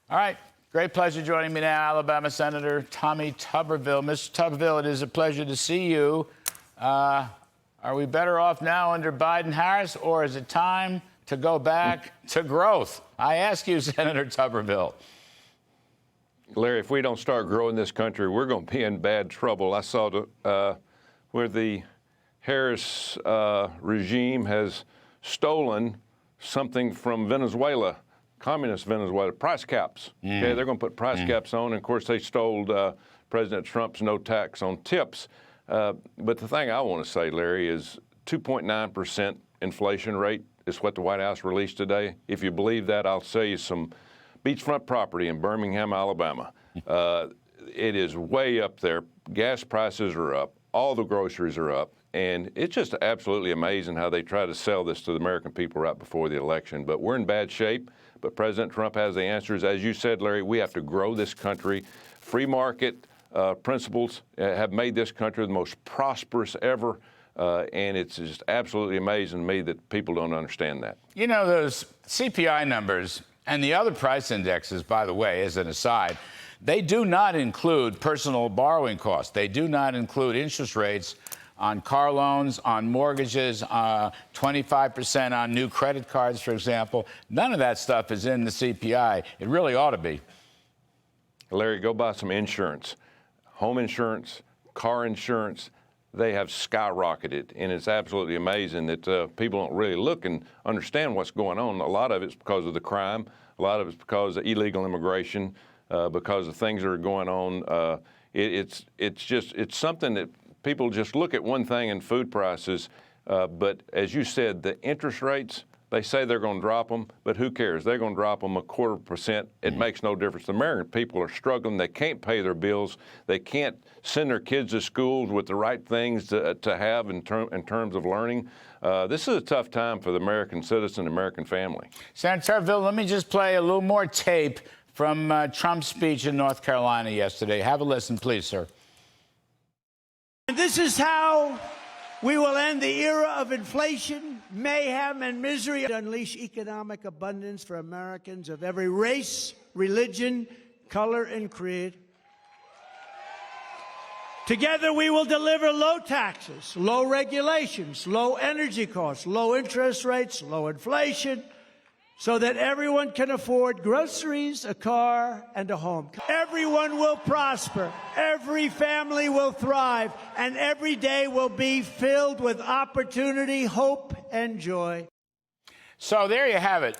All right. Great pleasure joining me now, Alabama Senator Tommy Tuberville. Mr. Tuberville, it is a pleasure to see you. Are we better off now under Biden-Harris, or is it time to go back to growth? I ask you, Senator Tuberville. Larry, if we don't start growing this country, we're going to be in bad trouble. I saw where the Harris regime has stolen something from Venezuela, communist Venezuela, price caps. Okay, they're going to put price caps on, and of course they stole President Trump's no tax on tips. But the thing I want to say, Larry, is 2.9% inflation rate is what the White House released today. If you believe that, I'll sell you some beachfront property in Birmingham, Alabama. It is way up there. Gas prices are up. All the groceries are up. And it's just absolutely amazing how they try to sell this to the American people right before the election. But we're in bad shape. But President Trump has the answers. As you said, Larry, we have to grow this country. Free market principles have made this country the most prosperous ever. And it's just absolutely amazing to me that people don't understand that. You know, those CPI numbers and the other price indexes, by the way, as an aside, they do not include personal borrowing costs. They do not include interest rates on car loans, on mortgages, 25% on new credit cards, for example. None of that stuff is in the CPI. It really ought to be. Larry, go buy some insurance. Home insurance, car insurance, they have skyrocketed. And it's absolutely amazing that people don't really look and understand what's going on. A lot of it's because of the crime. A lot of it's because of illegal immigration, because of things that are going on. It's something that people just look at one thing in food prices, but as you said, the interest rates, they say they're going to drop them, but who cares? They're going to drop them 0.25%. It makes no difference. The American people are struggling. They can't pay their bills. They can't send their kids to schools with the right things to have in terms of learning. This is a tough time for the American citizen, American family. Senator Tuberville, let me just play a little more tape from Trump's speech in North Carolina yesterday. Have a listen, please, sir. And this is how we will end the era of inflation, mayhem, and misery. Unleash economic abundance for Americans of every race, religion, color, and creed. Together, we will deliver low taxes, low regulations, low energy costs, low interest rates, low inflation, so that everyone can afford groceries, a car, and a home. Everyone will prosper, every family will thrive, and every day will be filled with opportunity, hope, and joy. So there you have it.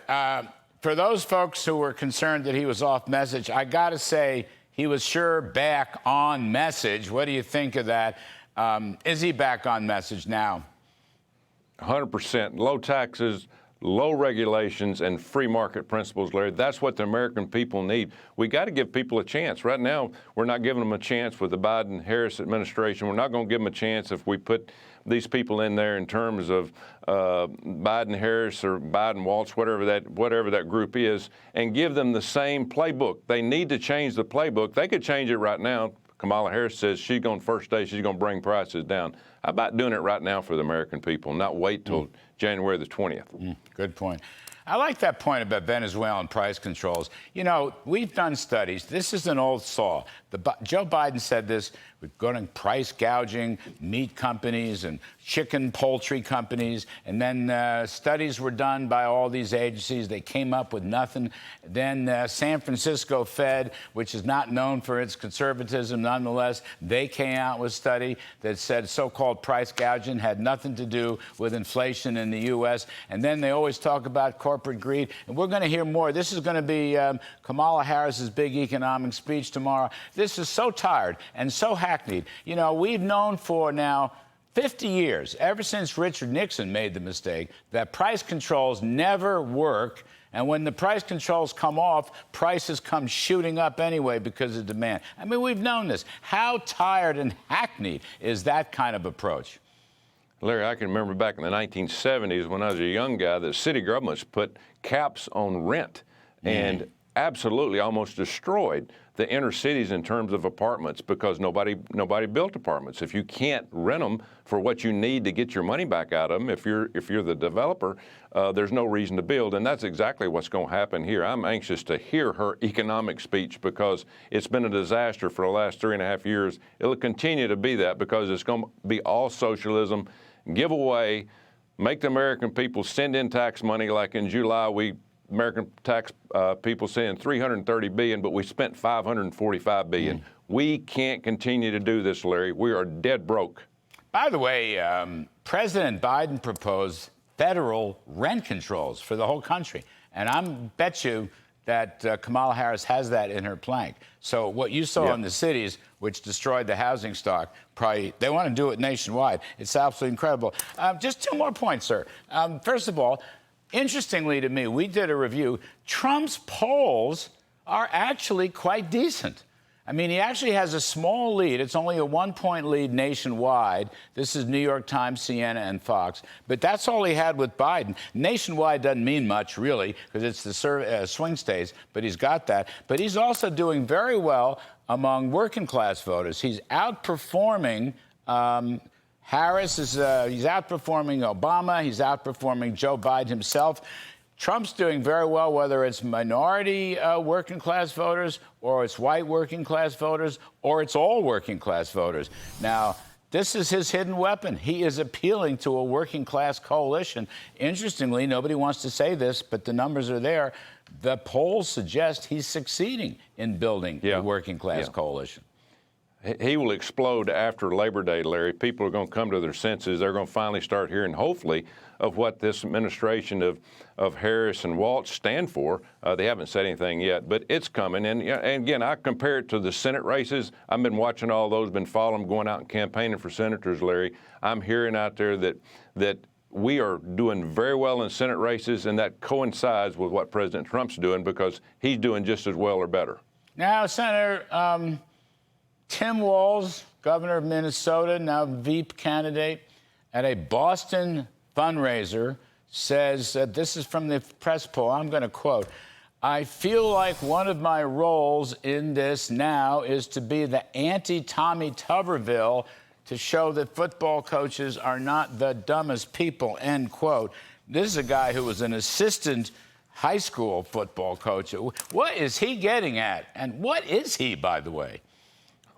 For those folks who were concerned that he was off message, I got to say he was sure back on message. What do you think of that? Is he back on message now? 100%. Low taxes, low regulations, and free market principles, Larry. That's what the American people need. We got to give people a chance. Right now, we're not giving them a chance with the Biden-Harris administration. We're not going to give them a chance if we put these people in there in terms of Biden-Harris or Biden-Waltz, whatever that group is, and give them the same playbook. They need to change the playbook. They could change it right now. Kamala Harris says she's going first day, she's going to bring prices down. How about doing it right now for the American people, not wait till January the 20th? Good point. I like that point about Venezuelan price controls. You know, we've done studies. This is an old saw. Joe Biden said this. We're going to price gouging meat companies and chicken poultry companies. And then studies were done by all these agencies. They came up with nothing. Then San Francisco Fed, which is not known for its conservatism, nonetheless, they came out with a study that said so-called price gouging had nothing to do with inflation in the U.S. And then they always talk about corporate greed. And we're going to hear more. This is going to be Kamala Harris's big economic speech tomorrow. This is so tired and so hackneyed. You know, we've known for now 50 years, ever since Richard Nixon made the mistake, that price controls never work. And when the price controls come off, prices come shooting up anyway because of demand. I mean, we've known this. How tired and hackneyed is that kind of approach? Larry, I can remember back in the 1970s when I was a young guy, the city governments put caps on rent. And absolutely almost destroyed the inner cities in terms of apartments because nobody built apartments. If you can't rent them for what you need to get your money back out of them, if you're the developer, there's no reason to build, and that's exactly what's going to happen here. I'm anxious to hear her economic speech because it's been a disaster for the last 3.5 years. It'll continue to be that because it's going to be all socialism, give away, make the American people send in tax money. Like in July, American tax people saying $330 billion, but we spent $545 billion. We can't continue to do this, Larry. We are dead broke. By the way, President Biden proposed federal rent controls for the whole country. And I bet you that Kamala Harris has that in her plank. So what you saw in the cities, which destroyed the housing stock, probably they want to do it nationwide. It's absolutely incredible. Just 2 more points, sir. First of all, interestingly to me, we did a review. Trump's polls are actually quite decent. I mean, he actually has a small lead. It's only a 1-point lead nationwide. This is New York Times, CNN, and Fox. But that's all he had with Biden. Nationwide doesn't mean much, really, because it's the swing states, but he's got that. But he's also doing very well among working-class voters. He's outperforming Harris. He's outperforming Obama. He's outperforming Joe Biden himself. Trump's doing very well, whether it's minority working-class voters or it's white working-class voters or it's all working-class voters. Now, this is his hidden weapon. He is appealing to a working-class coalition. Interestingly, nobody wants to say this, but the numbers are there. The polls suggest he's succeeding in building a working-class coalition. He will explode after Labor Day, Larry. People are going to come to their senses. They're going to finally start hearing, hopefully, of what this administration of Harris and Waltz stand for. They haven't said anything yet, but it's coming. And again, I compare it to the Senate races. I've been watching all those, been following them, going out and campaigning for senators, Larry. I'm hearing out there that we are doing very well in Senate races, and that coincides with what President Trump's doing because he's doing just as well or better. Now, Senator, Tim Walz, governor of Minnesota, now Veep candidate, at a Boston fundraiser says, this is from the press poll, I'm going to quote, "I feel like one of my roles in this now is to be the anti-Tommy Tuberville to show that football coaches are not the dumbest people," end quote. This is a guy who was an assistant high school football coach. What is he getting at? And what is he, by the way?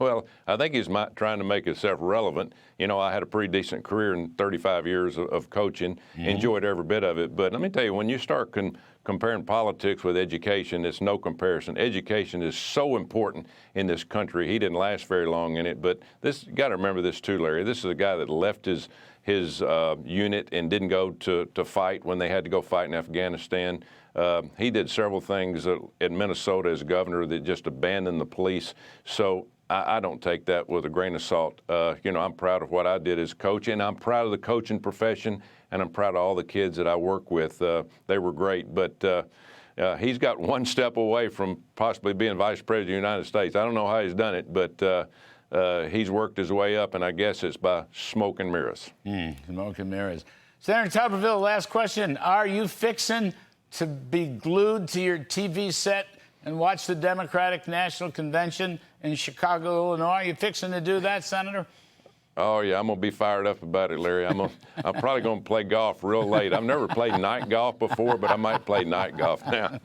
Well, I think he's trying to make himself relevant. You know, I had a pretty decent career in 35 years of coaching, enjoyed every bit of it. But let me tell you, when you start comparing politics with education, it's no comparison. Education is so important in this country. He didn't last very long in it. But you got to remember this too, Larry. This is a guy that left his unit and didn't go to fight when they had to go fight in Afghanistan. He did several things in Minnesota as governor that just abandoned the police. So I don't take that with a grain of salt. You know, I'm proud of what I did as coach, and I'm proud of the coaching profession, and I'm proud of all the kids that I work with. They were great, but he's got one step away from possibly being vice president of the United States. I don't know how he's done it, but he's worked his way up, and I guess it's by smoke and mirrors. Smoke and mirrors. Senator Tuberville, last question. Are you fixing to be glued to your TV set and watch the Democratic National Convention in Chicago, Illinois? Are you fixing to do that, Senator? Oh, yeah, I'm going to be fired up about it, Larry. I'm probably going to play golf real late. I've never played night golf before, but I might play night golf now.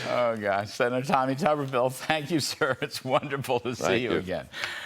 Oh, gosh. Senator Tommy Tuberville, thank you, sir. It's wonderful to see you again.